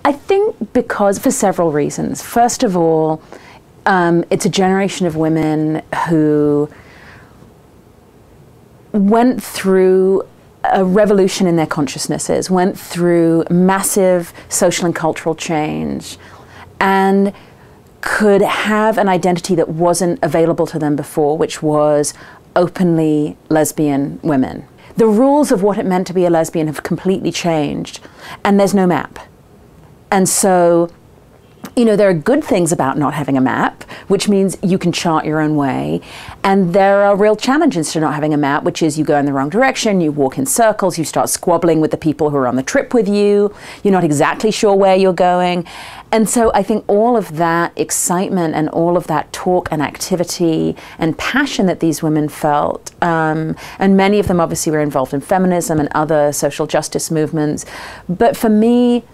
I think because, for several reasons. First of all, it's a generation of women who went through a revolution in their consciousnesses, went through massive social and cultural change, and could have an identity that wasn't available to them before, which was openly lesbian women. The rules of what it meant to be a lesbian have completely changed, and there's no map. And so, you know, there are good things about not having a map, which means you can chart your own way. And there are real challenges to not having a map, which is you go in the wrong direction, you walk in circles, you start squabbling with the people who are on the trip with you, you're not exactly sure where you're going. And so I think all of that excitement and all of that talk and activity and passion that these women felt, and many of them obviously were involved in feminism and other social justice movements. But for me,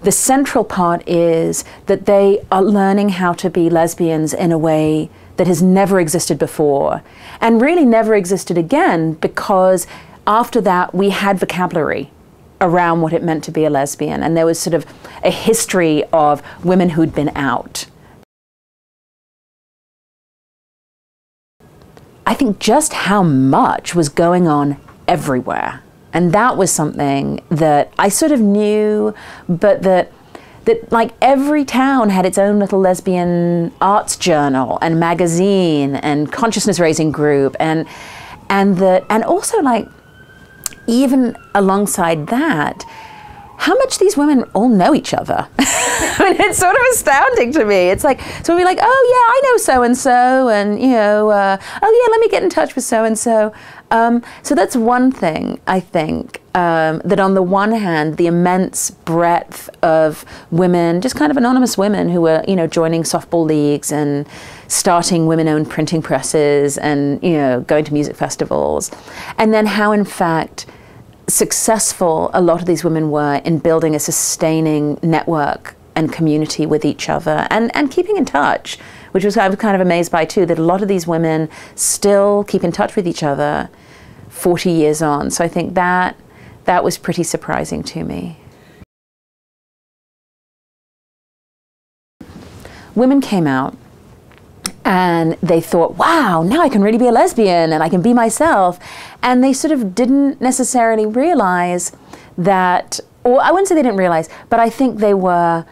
the central part is that they are learning how to be lesbians in a way that has never existed before, and really never existed again, because after that we had vocabulary around what it meant to be a lesbian, and there was sort of a history of women who'd been out. I think just how much was going on everywhere. And that was something that I sort of knew, but that like every town had its own little lesbian arts journal and magazine and consciousness raising group, and also, like, even alongside that, how much these women all know each other. I mean, it's sort of astounding to me. It's like, so we're like, oh yeah, I know so-and-so, and, you know, oh yeah, let me get in touch with so-and-so. So that's one thing, I think, that on the one hand, the immense breadth of women, just kind of anonymous women who were, you know, joining softball leagues and starting women-owned printing presses and, you know, going to music festivals. And then how, in fact, successful a lot of these women were in building a sustaining network and community with each other, and keeping in touch, which was I was kind of amazed by too, that a lot of these women still keep in touch with each other 40 years on. So I think that was pretty surprising to me. Women came out and they thought, wow, now I can really be a lesbian and I can be myself. And they sort of didn't necessarily realize that, or I wouldn't say they didn't realize, but I think they were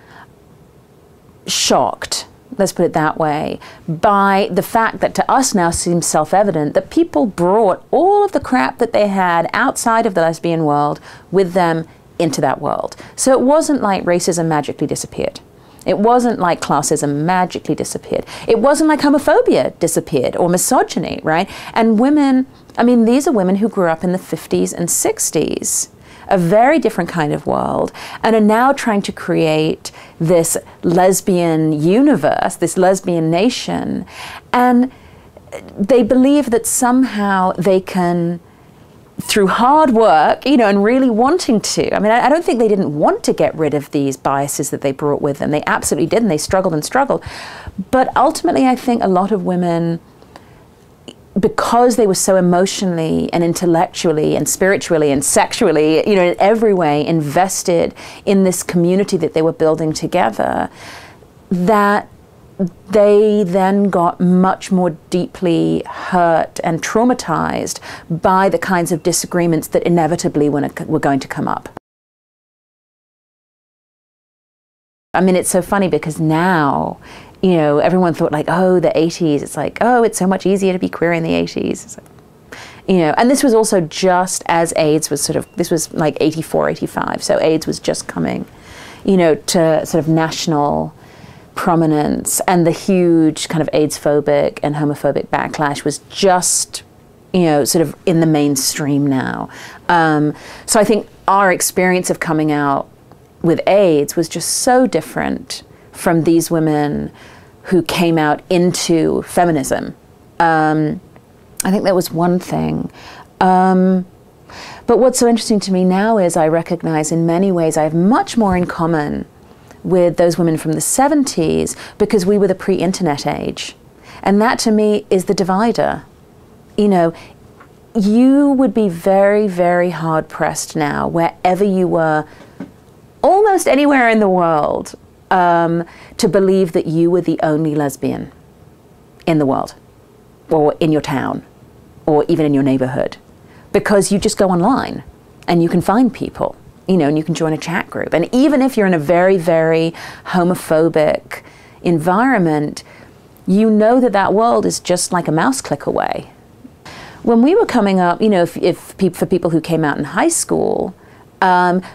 shocked, let's put it that way, by the fact that to us now seems self-evident that people brought all of the crap that they had outside of the lesbian world with them into that world. So it wasn't like racism magically disappeared. It wasn't like classism magically disappeared. It wasn't like homophobia disappeared or misogyny, right? And women, I mean, these are women who grew up in the 50s and 60s, a very different kind of world, and are now trying to create this lesbian universe, this lesbian nation. And they believe that somehow they can, through hard work, you know, and really wanting to. I mean, I don't think they didn't want to get rid of these biases that they brought with them. They absolutely did, and they struggled and struggled. But ultimately, I think a lot of women, because they were so emotionally and intellectually and spiritually and sexually, you know, in every way invested in this community that they were building together, that they then got much more deeply hurt and traumatized by the kinds of disagreements that inevitably were going to come up. I mean, it's so funny because now, you know, everyone thought like, oh, the 80s, it's like, oh, it's so much easier to be queer in the 80s. It's like, you know, and this was also just as AIDS was sort of, this was like 84, 85, so AIDS was just coming, you know, to sort of national prominence, and the huge kind of AIDS-phobic and homophobic backlash was just, you know, sort of in the mainstream now. So I think our experience of coming out with AIDS was just so different from these women who came out into feminism. I think that was one thing. But what's so interesting to me now is I recognize in many ways I have much more in common with those women from the 70s, because we were the pre-internet age. And that to me is the divider. You know, you would be very, very hard pressed now, wherever you were, almost almost anywhere in the world to believe that you were the only lesbian in the world, or in your town, or even in your neighborhood, because you just go online and you can find people, you know, and you can join a chat group. And even if you're in a very, very homophobic environment, you know that that world is just like a mouse click away. When we were coming up, you know, for people who came out in high school,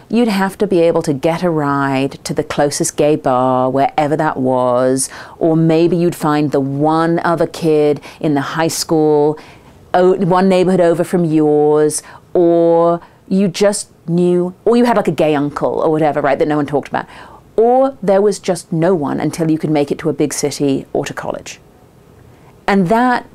you'd have to be able to get a ride to the closest gay bar, wherever that was, or maybe you'd find the one other kid in the high school, one neighborhood over from yours, or you just knew, or you had like a gay uncle or whatever, right, that no one talked about. Or there was just no one until you could make it to a big city or to college. And that,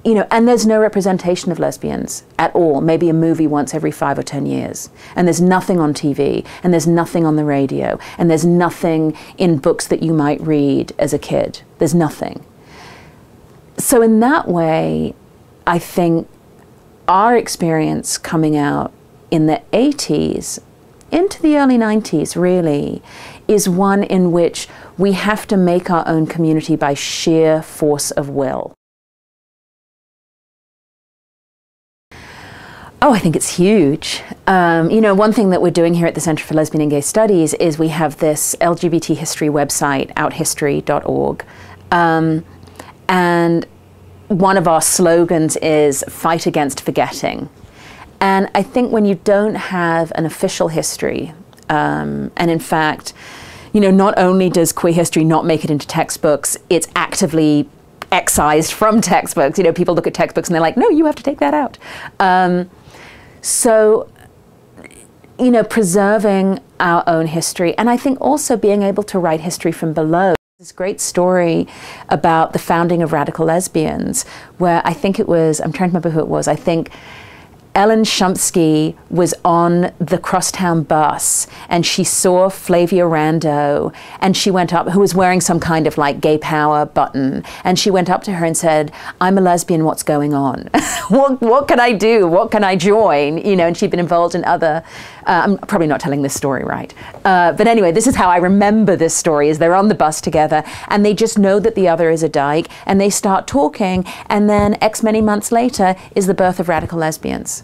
you know, and there's no representation of lesbians at all, maybe a movie once every 5 or 10 years. And there's nothing on TV, and there's nothing on the radio, and there's nothing in books that you might read as a kid. There's nothing. So in that way, I think our experience coming out in the 80s into the early 90s really is one in which we have to make our own community by sheer force of will. Oh, I think it's huge. You know, one thing that we're doing here at the Center for Lesbian and Gay Studies is we have this LGBT history website, outhistory.org. And one of our slogans is fight against forgetting. And I think when you don't have an official history, and in fact, you know, not only does queer history not make it into textbooks, it's actively excised from textbooks. You know, people look at textbooks and they're like, no, you have to take that out. So, you know, preserving our own history, and I think also being able to write history from below. This great story about the founding of Radical Lesbians, where I think it was, I'm trying to remember who it was, I think Ellen Shumsky was on the crosstown bus and she saw Flavia Rando, and she went up, who was wearing some kind of like gay power button, and she went up to her and said, I'm a lesbian, what's going on? What can I do? What can I join? You know, and she'd been involved in other, I'm probably not telling this story right. But anyway, this is how I remember this story, is they're on the bus together and they just know that the other is a dyke and they start talking, and then X many months later is the birth of Radical Lesbians.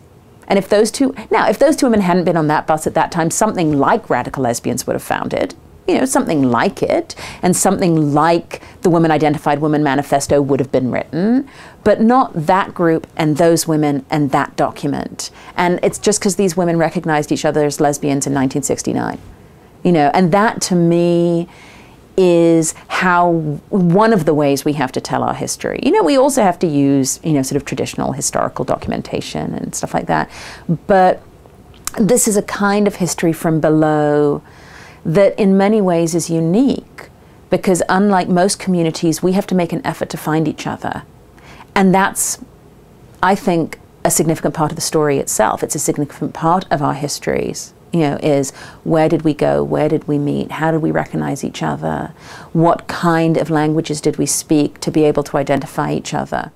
And if those two women hadn't been on that bus at that time, something like Radical Lesbians would have founded, you know, something like it, and something like the Women Identified Women Manifesto would have been written, but not that group and those women and that document. And it's just because these women recognized each other as lesbians in 1969, you know, and that to me is how, one of the ways we have to tell our history. You know, we also have to use, you know, sort of traditional historical documentation and stuff like that. But this is a kind of history from below that in many ways is unique, because unlike most communities, we have to make an effort to find each other. And that's, I think, a significant part of the story itself. It's a significant part of our histories. You know, is where did we go? Where did we meet? How did we recognize each other? What kind of languages did we speak to be able to identify each other?